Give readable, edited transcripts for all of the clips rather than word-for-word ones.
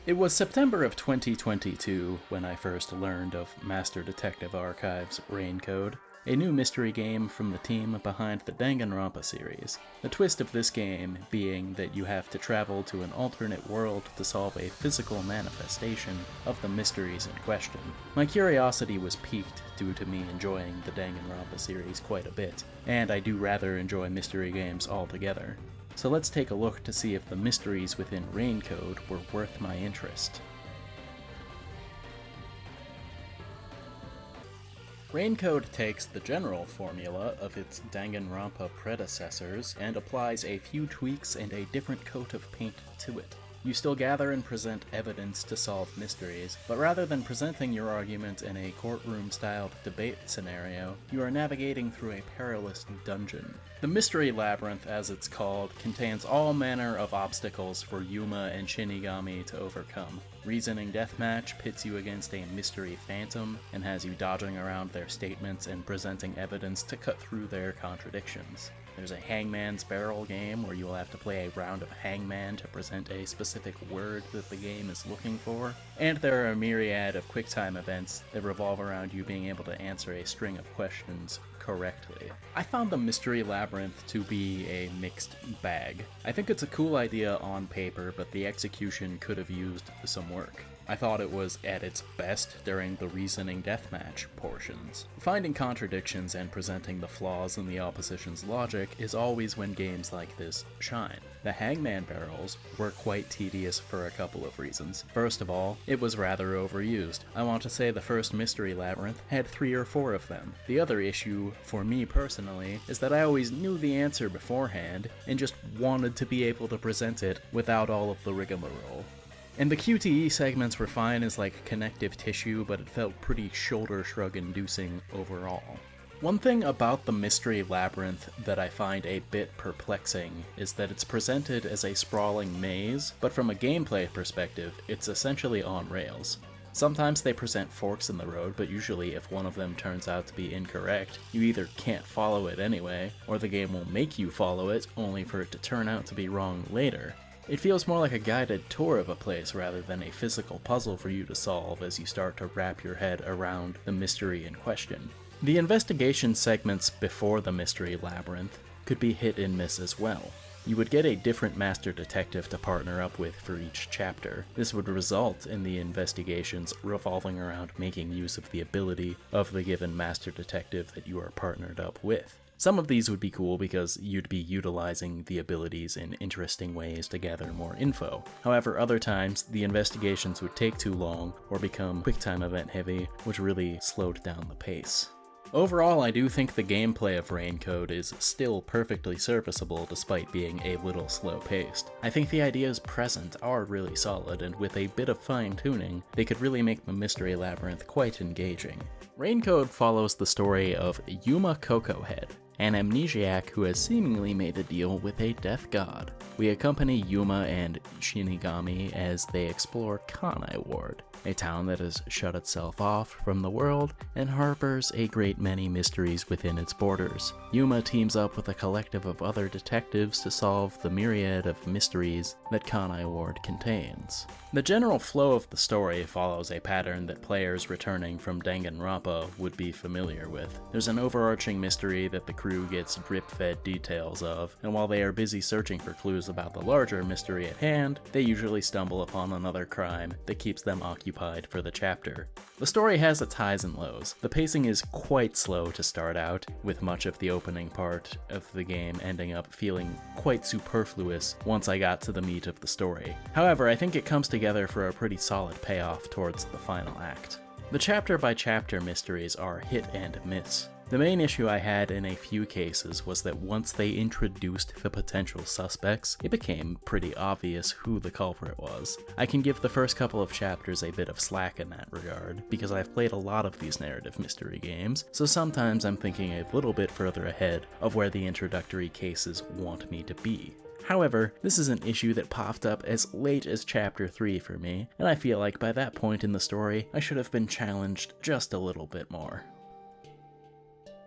It was September of 2022 when I first learned of Master Detective Archive's Raincode, a new mystery game from the team behind the Danganronpa series. The twist of this game being that you have to travel to an alternate world to solve a physical manifestation of the mysteries in question. My curiosity was piqued due to me enjoying the Danganronpa series quite a bit, and I do rather enjoy mystery games altogether. So let's take a look to see if the mysteries within Raincode were worth my interest. Raincode takes the general formula of its Danganronpa predecessors and applies a few tweaks and a different coat of paint to it. You still gather and present evidence to solve mysteries, but rather than presenting your argument in a courtroom-styled debate scenario, you are navigating through a perilous dungeon. The Mystery Labyrinth, as it's called, contains all manner of obstacles for Yuma and Shinigami to overcome. Reasoning Deathmatch pits you against a mystery phantom and has you dodging around their statements and presenting evidence to cut through their contradictions. There's a Hangman's Barrel game where you will have to play a round of Hangman to present a specific word that the game is looking for. And there are a myriad of QuickTime events that revolve around you being able to answer a string of questions correctly. I found the Mystery Labyrinth to be a mixed bag. I think it's a cool idea on paper, but the execution could have used some work. I thought it was at its best during the Reasoning Deathmatch portions. Finding contradictions and presenting the flaws in the opposition's logic is always when games like this shine. The Hangman barrels were quite tedious for a couple of reasons. First of all, it was rather overused. I want to say the first Mystery Labyrinth had 3 or 4 of them. The other issue, for me personally, is that I always knew the answer beforehand and just wanted to be able to present it without all of the rigmarole. And the QTE segments were fine as like connective tissue, but it felt pretty shoulder shrug inducing overall. One thing about the Mystery Labyrinth that I find a bit perplexing is that it's presented as a sprawling maze, but from a gameplay perspective, it's essentially on rails. Sometimes they present forks in the road, but usually if one of them turns out to be incorrect, you either can't follow it anyway, or the game will make you follow it only for it to turn out to be wrong later. It feels more like a guided tour of a place rather than a physical puzzle for you to solve as you start to wrap your head around the mystery in question. The investigation segments before the Mystery Labyrinth could be hit and miss as well. You would get a different master detective to partner up with for each chapter. This would result in the investigations revolving around making use of the ability of the given master detective that you are partnered up with. Some of these would be cool because you'd be utilizing the abilities in interesting ways to gather more info. However, other times, the investigations would take too long or become QuickTime event heavy, which really slowed down the pace. Overall, I do think the gameplay of Raincode is still perfectly serviceable despite being a little slow-paced. I think the ideas present are really solid, and with a bit of fine-tuning, they could really make the Mystery Labyrinth quite engaging. Raincode follows the story of Yuma Cocohead, an amnesiac who has seemingly made a deal with a death god. We accompany Yuma and Shinigami as they explore Kanai Ward, a town that has shut itself off from the world and harbors a great many mysteries within its borders. Yuma teams up with a collective of other detectives to solve the myriad of mysteries that Kanai Ward contains. The general flow of the story follows a pattern that players returning from Danganronpa would be familiar with. There's an overarching mystery that the crew gets drip-fed details of, and while they are busy searching for clues about the larger mystery at hand, they usually stumble upon another crime that keeps them occupied for the chapter. The story has its highs and lows. The pacing is quite slow to start out, with much of the opening part of the game ending up feeling quite superfluous once I got to the meat of the story. However, I think it comes together for a pretty solid payoff towards the final act. The chapter-by-chapter mysteries are hit and miss. The main issue I had in a few cases was that once they introduced the potential suspects, it became pretty obvious who the culprit was. I can give the first couple of chapters a bit of slack in that regard, because I've played a lot of these narrative mystery games, so sometimes I'm thinking a little bit further ahead of where the introductory cases want me to be. However, this is an issue that popped up as late as Chapter 3 for me, and I feel like by that point in the story, I should have been challenged just a little bit more.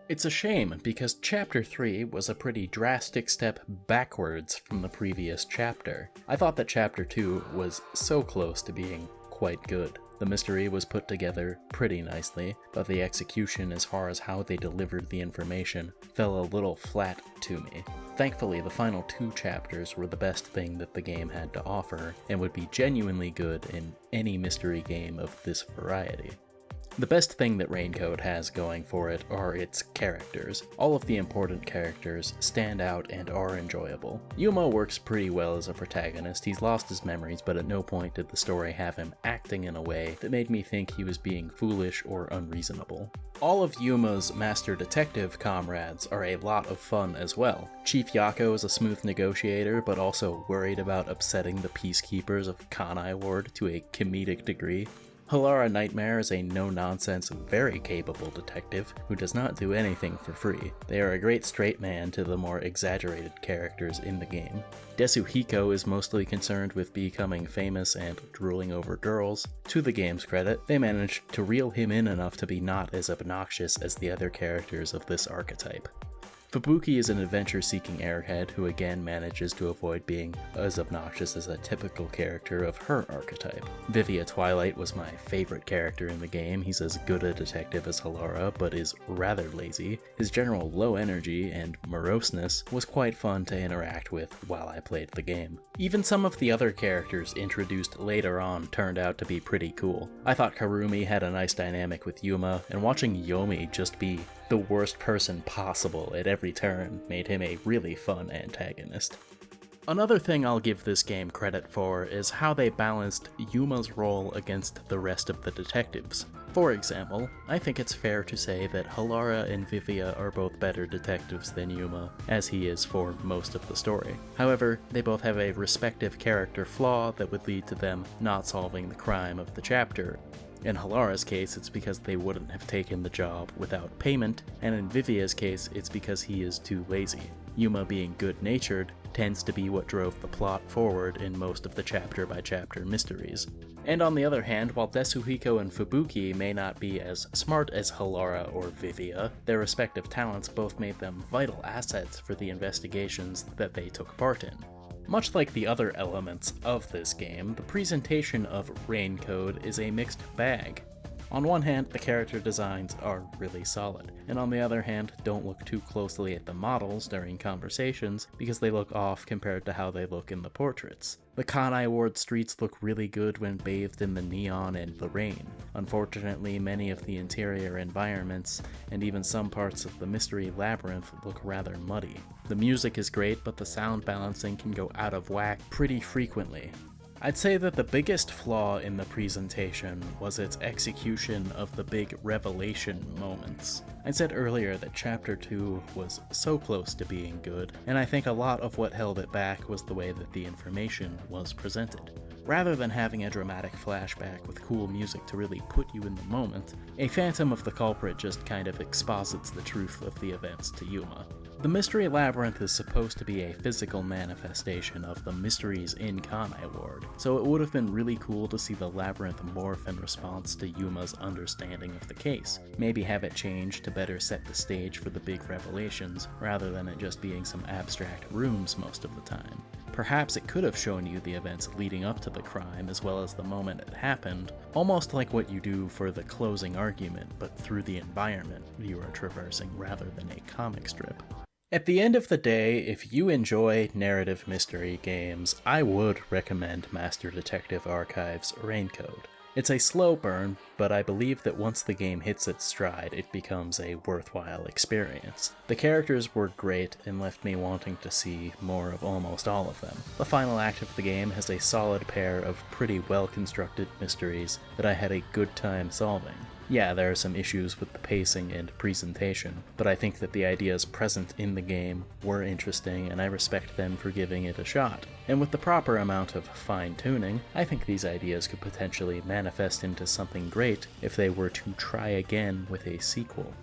It's a shame, because Chapter 3 was a pretty drastic step backwards from the previous chapter. I thought that Chapter 2 was so close to being quite good. The mystery was put together pretty nicely, but the execution as far as how they delivered the information fell a little flat to me. Thankfully, the final 2 chapters were the best thing that the game had to offer, and would be genuinely good in any mystery game of this variety. The best thing that Raincode has going for it are its characters. All of the important characters stand out and are enjoyable. Yuma works pretty well as a protagonist. He's lost his memories, but at no point did the story have him acting in a way that made me think he was being foolish or unreasonable. All of Yuma's master detective comrades are a lot of fun as well. Chief Yako is a smooth negotiator, but also worried about upsetting the peacekeepers of Kanai Ward to a comedic degree. Halara Nightmare is a no-nonsense, very capable detective who does not do anything for free. They are a great straight man to the more exaggerated characters in the game. Desuhiko is mostly concerned with becoming famous and drooling over girls. To the game's credit, they managed to reel him in enough to be not as obnoxious as the other characters of this archetype. Fubuki is an adventure-seeking airhead who again manages to avoid being as obnoxious as a typical character of her archetype. Vivia Twilight was my favorite character in the game. He's as good a detective as Halara, but is rather lazy. His general low energy and moroseness was quite fun to interact with while I played the game. Even some of the other characters introduced later on turned out to be pretty cool. I thought Karumi had a nice dynamic with Yuma, and watching Yomi just be the worst person possible at every turn made him a really fun antagonist. Another thing I'll give this game credit for is how they balanced Yuma's role against the rest of the detectives. For example, I think it's fair to say that Halara and Vivia are both better detectives than Yuma, as he is for most of the story. However, they both have a respective character flaw that would lead to them not solving the crime of the chapter. In Halara's case, it's because they wouldn't have taken the job without payment, and in Vivia's case, it's because he is too lazy. Yuma being good-natured tends to be what drove the plot forward in most of the chapter-by-chapter mysteries. And on the other hand, while Desuhiko and Fubuki may not be as smart as Halara or Vivia, their respective talents both made them vital assets for the investigations that they took part in. Much like the other elements of this game, the presentation of Raincode is a mixed bag. On one hand, the character designs are really solid, and on the other hand, don't look too closely at the models during conversations because they look off compared to how they look in the portraits. The Kanai Ward streets look really good when bathed in the neon and the rain. Unfortunately, many of the interior environments, and even some parts of the mystery labyrinth, look rather muddy. The music is great, but the sound balancing can go out of whack pretty frequently. I'd say that the biggest flaw in the presentation was its execution of the big revelation moments. I said earlier that Chapter 2 was so close to being good, and I think a lot of what held it back was the way that the information was presented. Rather than having a dramatic flashback with cool music to really put you in the moment, a Phantom of the Culprit just kind of exposits the truth of the events to Yuma. The Mystery Labyrinth is supposed to be a physical manifestation of the mysteries in Kanai Ward, so it would have been really cool to see the labyrinth morph in response to Yuma's understanding of the case. Maybe have it change to better set the stage for the big revelations, rather than it just being some abstract rooms most of the time. Perhaps it could have shown you the events leading up to the crime as well as the moment it happened, almost like what you do for the closing argument, but through the environment you are traversing rather than a comic strip. At the end of the day, if you enjoy narrative mystery games, I would recommend Master Detective Archive's Raincode. It's a slow burn, but I believe that once the game hits its stride, it becomes a worthwhile experience. The characters were great and left me wanting to see more of almost all of them. The final act of the game has a solid pair of pretty well-constructed mysteries that I had a good time solving. Yeah, there are some issues with the pacing and presentation, but I think that the ideas present in the game were interesting and I respect them for giving it a shot. And with the proper amount of fine-tuning, I think these ideas could potentially manifest into something great if they were to try again with a sequel.